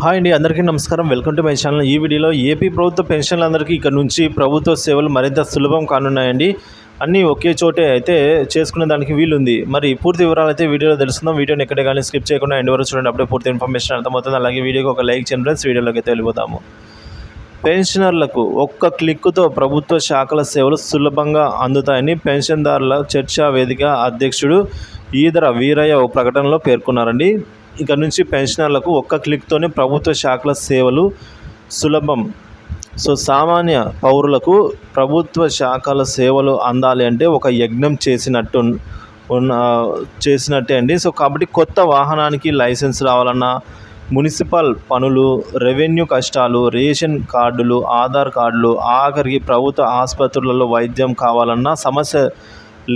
Hi అండి, అందరికీ నమస్కారం. Welcome to my channel. ఈ వీడియోలో ఏపీ ప్రభుత్వ పెన్షన్లందరికీ ఇక్కడ నుంచి ప్రభుత్వ సేవలు మరింత సులభం కానున్నాయండి. అన్నీ ఒకే చోటే అయితే చేసుకునే దానికి వీలుంది. మరి పూర్తి వివరాలు అయితే వీడియోలో తెలుసుకుందాం. వీడియోని ఎక్కడే కానీ స్కిప్ చేయకుండా ఎండ్ వరకు చూడండి. అప్పుడే పూర్తి ఇన్ఫర్మేషన్ అర్థమవుతుంది. అలాగే వీడియోకి ఒక లైక్ చేయండి ఫ్రెండ్స్. వీడియోలోకి అయితే వెళ్ళిపోతాము. పెన్షనర్లకు ఒక్క క్లిక్కుతో ప్రభుత్వ శాఖల సేవలు సులభంగా అందుతాయని పెన్షన్దారుల చర్చా వేదిక అధ్యక్షుడు ఈదర వీరయ్య ఒక ప్రకటనలో పేర్కొన్నారండి. ఇక నుంచి పెన్షనర్లకు ఒక్క క్లిక్తోనే ప్రభుత్వ శాఖల సేవలు సులభం. సో సామాన్య పౌరులకు ప్రభుత్వ శాఖల సేవలు అందాలి అంటే ఒక యజ్ఞం చేసినట్టే అండి. సో కాబట్టి కొత్త వాహనానికి లైసెన్స్ రావాలన్నా, మున్సిపల్ పనులు, రెవెన్యూ కష్టాలు, రేషన్ కార్డులు, ఆధార్ కార్డులు, ఆఖరికి ప్రభుత్వ ఆసుపత్రులలో వైద్యం కావాలన్నా సమస్య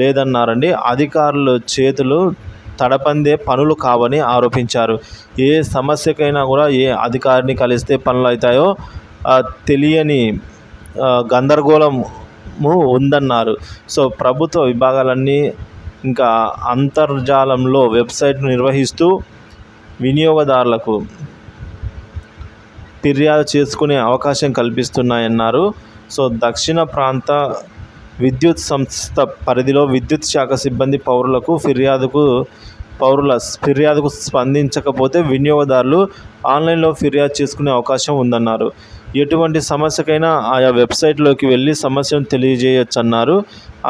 లేదన్నారండి. అధికారుల చేతులు తడపందే పనులు కావని ఆరోపించారు. ఏ సమస్యకైనా కూడా ఏ అధికారిని కలిస్తే పనులు అవుతాయో తెలియని గందరగోళము ఉందన్నారు. సో ప్రభుత్వ విభాగాలన్నీ ఇంకా అంతర్జాలంలో వెబ్సైట్ను నిర్వహిస్తూ వినియోగదారులకు ఫిర్యాదు చేసుకునే అవకాశం కల్పిస్తున్నాయన్నారు. సో దక్షిణ ప్రాంత విద్యుత్ సంస్థ పరిధిలో విద్యుత్ శాఖ సిబ్బంది పౌరుల ఫిర్యాదుకు స్పందించకపోతే వినియోగదారులు ఆన్లైన్లో ఫిర్యాదు చేసుకునే అవకాశం ఉందన్నారు. ఎటువంటి సమస్యకైనా ఆయా వెబ్సైట్లోకి వెళ్ళి సమస్యను తెలియజేయొచ్చన్నారు.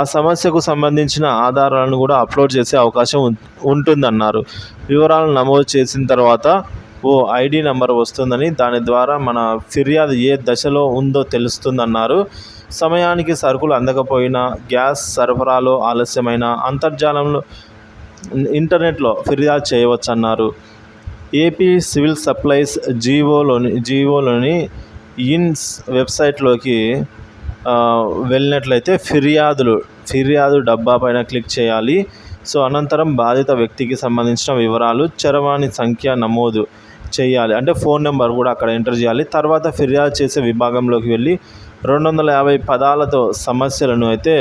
ఆ సమస్యకు సంబంధించిన ఆధారాలను కూడా అప్లోడ్ చేసే అవకాశం ఉంటుందన్నారు. వివరాలను నమోదు చేసిన తర్వాత ఓ ఐడి నెంబర్ వస్తుందని, దాని ద్వారా మన ఫిర్యాదు ఏ దశలో ఉందో తెలుస్తుందన్నారు. సమయానికి సరుకులు అందకపోయినా, గ్యాస్ సరఫరాలో ఆలస్యమైన, ఇంటర్నెట్లో ఫిర్యాదు చేయవచ్చన్నారు. ఏపీ సివిల్ సప్లైస్ జీవోలోని ఇన్స్ వెబ్సైట్లోకి వెళ్ళినట్లయితే ఫిర్యాదు డబ్బా పైన క్లిక్ చేయాలి. సో అనంతరం బాధిత వ్యక్తికి సంబంధించిన వివరాలు, చరవాణి సంఖ్య నమోదు చేయాలి. అంటే ఫోన్ నెంబర్ కూడా అక్కడ ఎంటర్ చేయాలి. తర్వాత ఫిర్యాదు చేసే విభాగంలోకి వెళ్ళి 250 పదాలతో సమస్యలను అయితే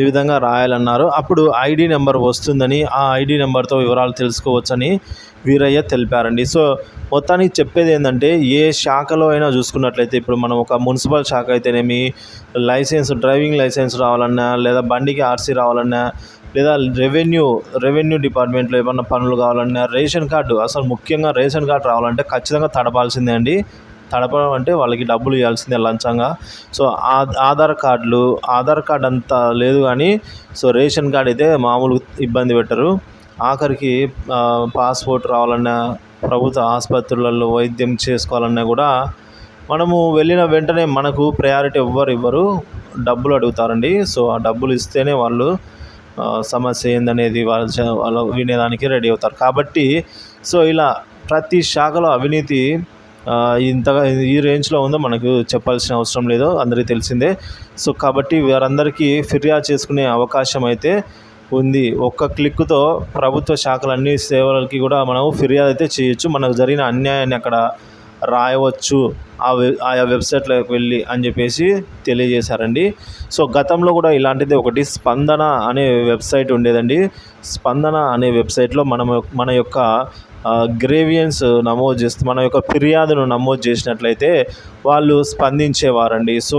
ఈ విధంగా రాయాలన్నారు. అప్పుడు ఐడి నెంబర్ వస్తుందని, ఆ ఐడి నెంబర్తో వివరాలు తెలుసుకోవచ్చని వీరయ్య తెలిపారండి. సో మొత్తానికి చెప్పేది ఏంటంటే, ఏ శాఖలో అయినా చూసుకున్నట్లయితే, ఇప్పుడు మనం ఒక మున్సిపల్ శాఖ అయితేనేమి, డ్రైవింగ్ లైసెన్స్ రావాలన్నా, లేదా బండికి ఆర్సీ రావాలన్నా, లేదా రెవెన్యూ డిపార్ట్మెంట్లో ఏమన్నా పనులు కావాలన్నా, రేషన్ కార్డు, అసలు ముఖ్యంగా రేషన్ కార్డు రావాలంటే ఖచ్చితంగా తడపాల్సిందే అండి. తడపడం అంటే వాళ్ళకి డబ్బులు ఇవ్వాల్సిందే లంచంగా. సో ఆధార్ కార్డు అంత లేదు కానీ, సో రేషన్ కార్డు అయితే మామూలు ఇబ్బంది పెట్టరు. ఆఖరికి పాస్పోర్ట్ రావాలన్నా, ప్రభుత్వ ఆసుపత్రులలో వైద్యం చేసుకోవాలన్నా కూడా మనము వెళ్ళిన వెంటనే మనకు ప్రయారిటీ ఇవ్వరు, డబ్బులు అడుగుతారండి. సో ఆ డబ్బులు ఇస్తేనే వాళ్ళు సమస్య ఏందనేది వాళ్ళు వినేదానికి రెడీ అవుతారు. కాబట్టి సో ఇలా ప్రతి శాఖలో అవినీతి ఇంతగా ఈ రేంజ్లో ఉందో మనకు చెప్పాల్సిన అవసరం లేదు, అందరికీ తెలిసిందే. సో కాబట్టి వారందరికీ ఫిర్యాదు చేసుకునే అవకాశం అయితే ఉంది. ఒక్క క్లిక్తో ప్రభుత్వ శాఖలన్నీ సేవలకి కూడా మనం ఫిర్యాదు అయితే చేయొచ్చు. మనకు జరిగిన అన్యాయాన్ని అక్కడ రాయవచ్చు ఆయా వెబ్సైట్లోకి వెళ్ళి అని చెప్పేసి తెలియజేశారండి. సో గతంలో కూడా ఇలాంటిది ఒకటి స్పందన అనే వెబ్సైట్ ఉండేదండి. స్పందన అనే వెబ్సైట్లో మన యొక్క గ్రేవియన్స్ నమోదు చేస్తే, మన యొక్క ఫిర్యాదును నమోదు చేసినట్లయితే వాళ్ళు స్పందించేవారండి. సో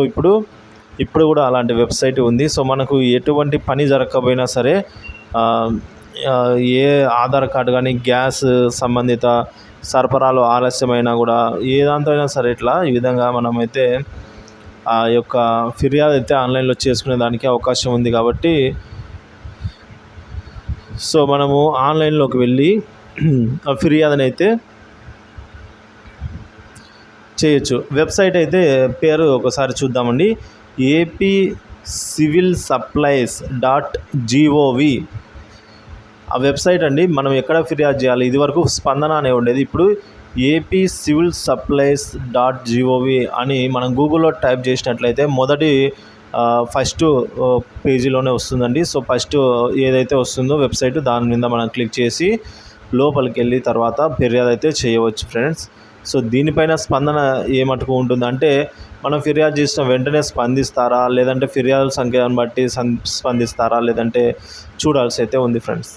ఇప్పుడు కూడా అలాంటి వెబ్సైట్ ఉంది. సో మనకు ఎటువంటి పని జరగకపోయినా సరే, ఏ ఆధార్ కార్డు కానీ, గ్యాస్ సంబంధిత సరఫరాలో ఆలస్యమైనా కూడా, ఏ దాంతో అయినా సరే ఈ విధంగా మనమైతే ఆ యొక్క ఫిర్యాదు అయితే ఆన్లైన్లో చేసుకునే దానికి అవకాశం ఉంది. కాబట్టి సో మనము ఆన్లైన్లోకి వెళ్ళి ఫిర్యాదుని అయితే చేయొచ్చు. వెబ్సైట్ అయితే పేరు ఒకసారి చూద్దామండి. ఏపీ సివిల్ సప్లైస్ .gov ఆ వెబ్సైట్ అండి. మనం ఎక్కడ ఫిర్యాదు చేయాలి? ఇదివరకు స్పందన అనే ఉండేది, ఇప్పుడు ఏపీ సివిల్ సప్లైస్ .gov అని మనం గూగుల్లో టైప్ చేసినట్లయితే ఫస్ట్ పేజీలోనే వస్తుందండి. సో ఫస్ట్ ఏదైతే వస్తుందో వెబ్సైట్, దాని మీద మనం క్లిక్ చేసి లోపలికి వెళ్ళి తర్వాత ఫిర్యాదు అయితే చేయవచ్చు ఫ్రెండ్స్. సో దీనిపైన స్పందన ఏ మటుకు ఉంటుందంటే, మనం ఫిర్యాదు చేసిన వెంటనే స్పందిస్తారా, లేదంటే ఫిర్యాదుల సంఖ్యను బట్టి స్పందిస్తారా, లేదంటే చూడాల్సి అయితే ఉంది ఫ్రెండ్స్.